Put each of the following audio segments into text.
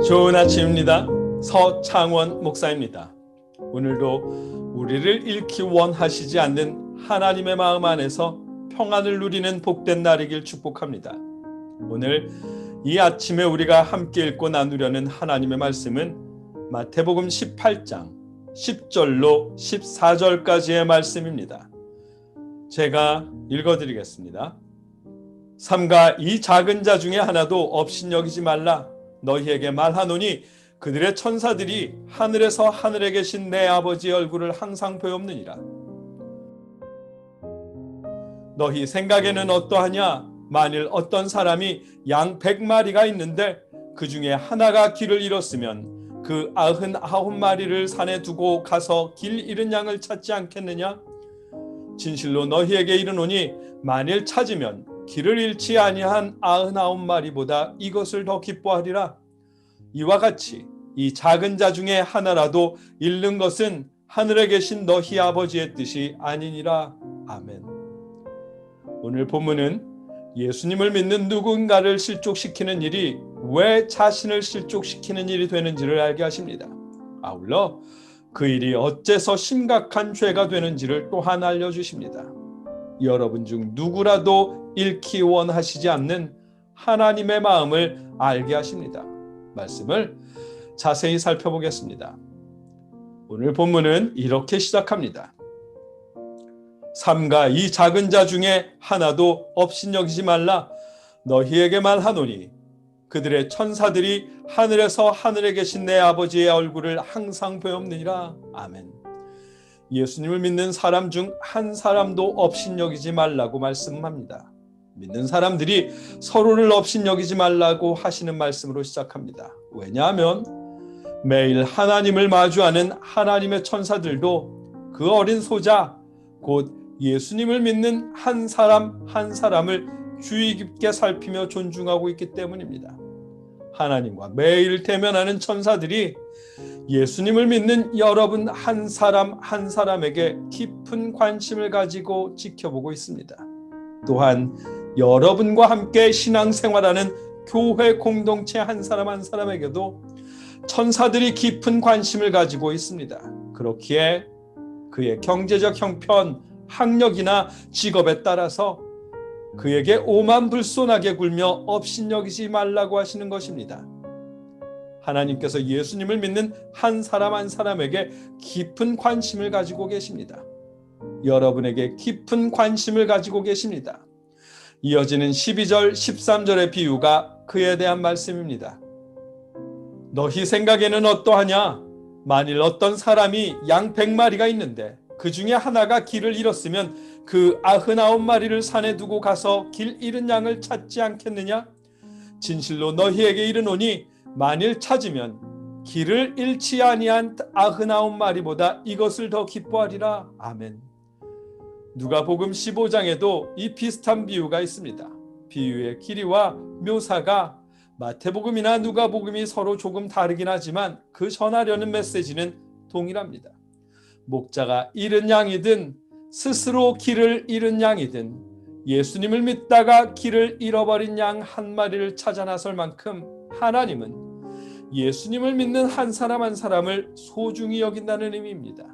좋은 아침입니다. 서창원 목사입니다. 오늘도 우리를 잃기 원하시지 않는 하나님의 마음 안에서 평안을 누리는 복된 날이길 축복합니다. 오늘 이 아침에 우리가 함께 읽고 나누려는 하나님의 말씀은 마태복음 18장 10절로 14절까지의 말씀입니다. 제가 읽어드리겠습니다. 삼가 이 작은 자 중에 하나도 업신여기지 말라. 너희에게 말하노니 그들의 천사들이 하늘에서 하늘에 계신 내 아버지의 얼굴을 항상 보옵느니라. 너희 생각에는 어떠하냐? 만일 어떤 사람이 양 100마리가 있는데 그 중에 하나가 길을 잃었으면 그 99마리를 산에 두고 가서 길 잃은 양을 찾지 않겠느냐? 진실로 너희에게 이르노니 만일 찾으면 길을 잃지 아니한 99마리보다 이것을 더 기뻐하리라. 이와 같이 이 작은 자 중에 하나라도 잃는 것은 하늘에 계신 너희 아버지의 뜻이 아니니라. 아멘. 오늘 본문은 예수님을 믿는 누군가를 실족시키는 일이 왜 자신을 실족시키는 일이 되는지를 알게 하십니다. 아울러 그 일이 어째서 심각한 죄가 되는지를 또한 알려주십니다. 여러분 중 누구라도 잃기 원하시지 않는 하나님의 마음을 알게 하십니다. 말씀을 자세히 살펴보겠습니다. 오늘 본문은 이렇게 시작합니다. 삼가 이 작은 자 중에 하나도 업신여기지 말라. 너희에게 말하노니 그들의 천사들이 하늘에서 하늘에 계신 내 아버지의 얼굴을 항상 보옵느니라. 아멘. 예수님을 믿는 사람 중 한 사람도 업신여기지 말라고 말씀합니다. 믿는 사람들이 서로를 업신여기지 말라고 하시는 말씀으로 시작합니다. 왜냐하면 매일 하나님을 마주하는 하나님의 천사들도 그 어린 소자 곧 예수님을 믿는 한 사람 한 사람을 주의 깊게 살피며 존중하고 있기 때문입니다. 하나님과 매일 대면하는 천사들이 예수님을 믿는 여러분 한 사람 한 사람에게 깊은 관심을 가지고 지켜보고 있습니다. 또한 여러분과 함께 신앙생활하는 교회 공동체 한 사람 한 사람에게도 천사들이 깊은 관심을 가지고 있습니다. 그렇기에 그의 경제적 형편, 학력이나 직업에 따라서 그에게 오만불손하게 굴며 업신여기지 말라고 하시는 것입니다. 하나님께서 예수님을 믿는 한 사람 한 사람에게 깊은 관심을 가지고 계십니다. 여러분에게 깊은 관심을 가지고 계십니다. 이어지는 12절, 13절의 비유가 그에 대한 말씀입니다. 너희 생각에는 어떠하냐? 만일 어떤 사람이 양 100마리가 있는데 그 중에 하나가 길을 잃었으면 그 99마리를 산에 두고 가서 길 잃은 양을 찾지 않겠느냐? 진실로 너희에게 이르노니 만일 찾으면 길을 잃지 아니한 99마리보다 이것을 더 기뻐하리라. 아멘. 누가복음 15장에도 이 비슷한 비유가 있습니다. 비유의 길이와 묘사가 마태복음이나 누가복음이 서로 조금 다르긴 하지만 그 전하려는 메시지는 동일합니다. 목자가 잃은 양이든 스스로 길을 잃은 양이든 예수님을 믿다가 길을 잃어버린 양 한 마리를 찾아 나설 만큼 하나님은 예수님을 믿는 한 사람 한 사람을 소중히 여긴다는 의미입니다.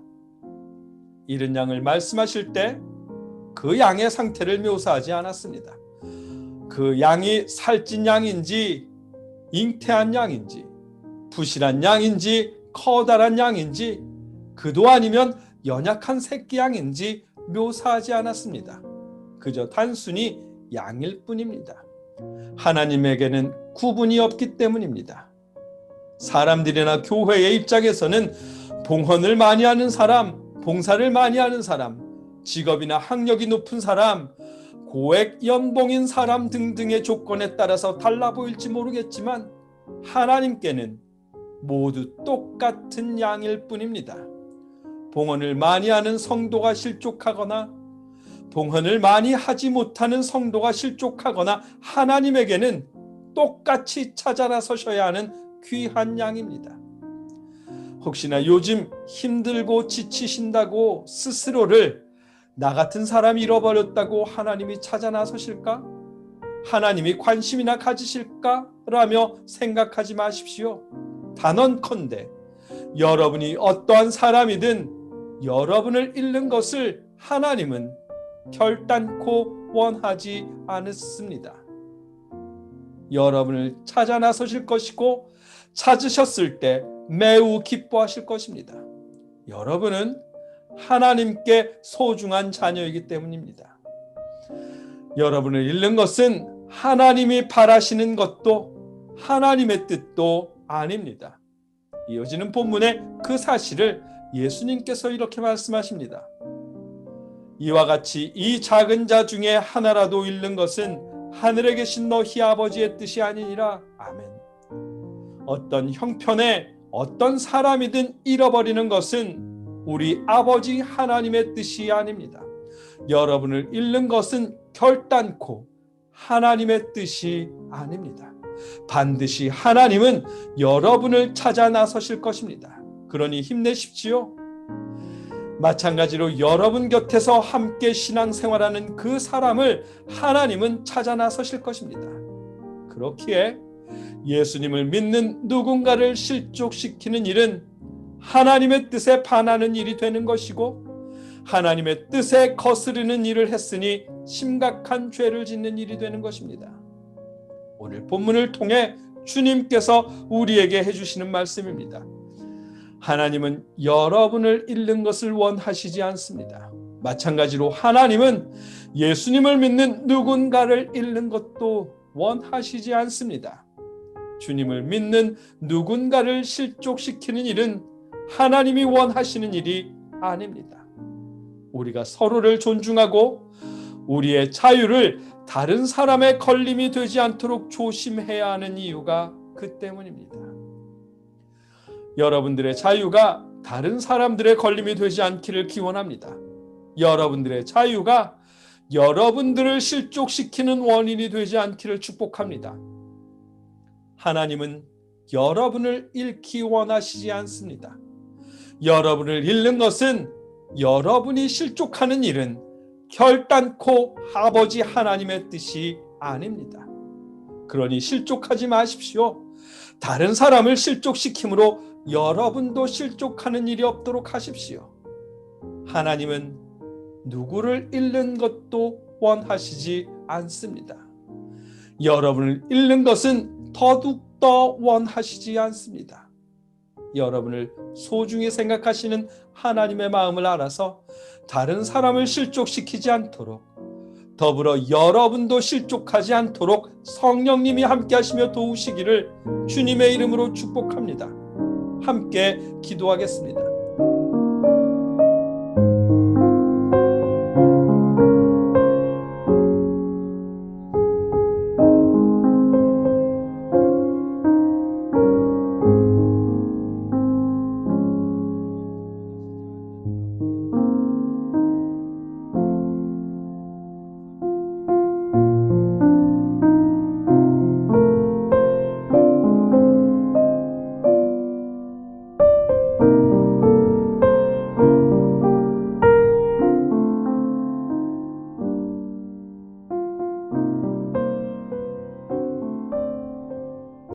잃은 양을 말씀하실 때 그 양의 상태를 묘사하지 않았습니다. 그 양이 살찐 양인지 잉태한 양인지 부실한 양인지 커다란 양인지 그도 아니면 연약한 새끼 양인지 묘사하지 않았습니다. 그저 단순히 양일 뿐입니다. 하나님에게는 구분이 없기 때문입니다. 사람들이나 교회의 입장에서는 봉헌을 많이 하는 사람, 봉사를 많이 하는 사람, 직업이나 학력이 높은 사람, 고액 연봉인 사람 등등의 조건에 따라서 달라 보일지 모르겠지만 하나님께는 모두 똑같은 양일 뿐입니다. 봉헌을 많이 하는 성도가 실족하거나 봉헌을 많이 하지 못하는 성도가 실족하거나 하나님에게는 똑같이 찾아 나서셔야 하는 귀한 양입니다. 혹시나 요즘 힘들고 지치신다고 스스로를 나 같은 사람이 잃어버렸다고 하나님이 찾아 나서실까? 하나님이 관심이나 가지실까? 라며 생각하지 마십시오. 단언컨대 여러분이 어떠한 사람이든 여러분을 잃는 것을 하나님은 결단코 원하지 않습니다. 여러분을 찾아 나서실 것이고 찾으셨을 때 매우 기뻐하실 것입니다. 여러분은 하나님께 소중한 자녀이기 때문입니다. 여러분을 잃는 것은 하나님이 바라시는 것도 하나님의 뜻도 아닙니다. 이어지는 본문의 그 사실을 예수님께서 이렇게 말씀하십니다. 이와 같이 이 작은 자 중에 하나라도 잃는 것은 하늘에 계신 너희 아버지의 뜻이 아니니라. 아멘. 어떤 형편에 어떤 사람이든 잃어버리는 것은 우리 아버지 하나님의 뜻이 아닙니다. 여러분을 잃는 것은 결단코 하나님의 뜻이 아닙니다. 반드시 하나님은 여러분을 찾아 나서실 것입니다. 그러니 힘내십시오. 마찬가지로 여러분 곁에서 함께 신앙생활하는 그 사람을 하나님은 찾아 나서실 것입니다. 그렇기에 예수님을 믿는 누군가를 실족시키는 일은 하나님의 뜻에 반하는 일이 되는 것이고 하나님의 뜻에 거스르는 일을 했으니 심각한 죄를 짓는 일이 되는 것입니다. 오늘 본문을 통해 주님께서 우리에게 해주시는 말씀입니다. 하나님은 여러분을 잃는 것을 원하시지 않습니다. 마찬가지로 하나님은 예수님을 믿는 누군가를 잃는 것도 원하시지 않습니다. 주님을 믿는 누군가를 실족시키는 일은 하나님이 원하시는 일이 아닙니다. 우리가 서로를 존중하고 우리의 자유를 다른 사람의 걸림이 되지 않도록 조심해야 하는 이유가 그 때문입니다. 여러분들의 자유가 다른 사람들의 걸림이 되지 않기를 기원합니다. 여러분들의 자유가 여러분들을 실족시키는 원인이 되지 않기를 축복합니다. 하나님은 여러분을 잃기 원하시지 않습니다. 여러분을 잃는 것은 여러분이 실족하는 일은 결단코 아버지 하나님의 뜻이 아닙니다. 그러니 실족하지 마십시오. 다른 사람을 실족시킴으로 여러분도 실족하는 일이 없도록 하십시오. 하나님은 누구를 잃는 것도 원하시지 않습니다. 여러분을 잃는 것은 더욱더 원하시지 않습니다. 여러분을 소중히 생각하시는 하나님의 마음을 알아서 다른 사람을 실족시키지 않도록, 더불어 여러분도 실족하지 않도록 성령님이 함께 하시며 도우시기를 주님의 이름으로 축복합니다. 함께 기도하겠습니다.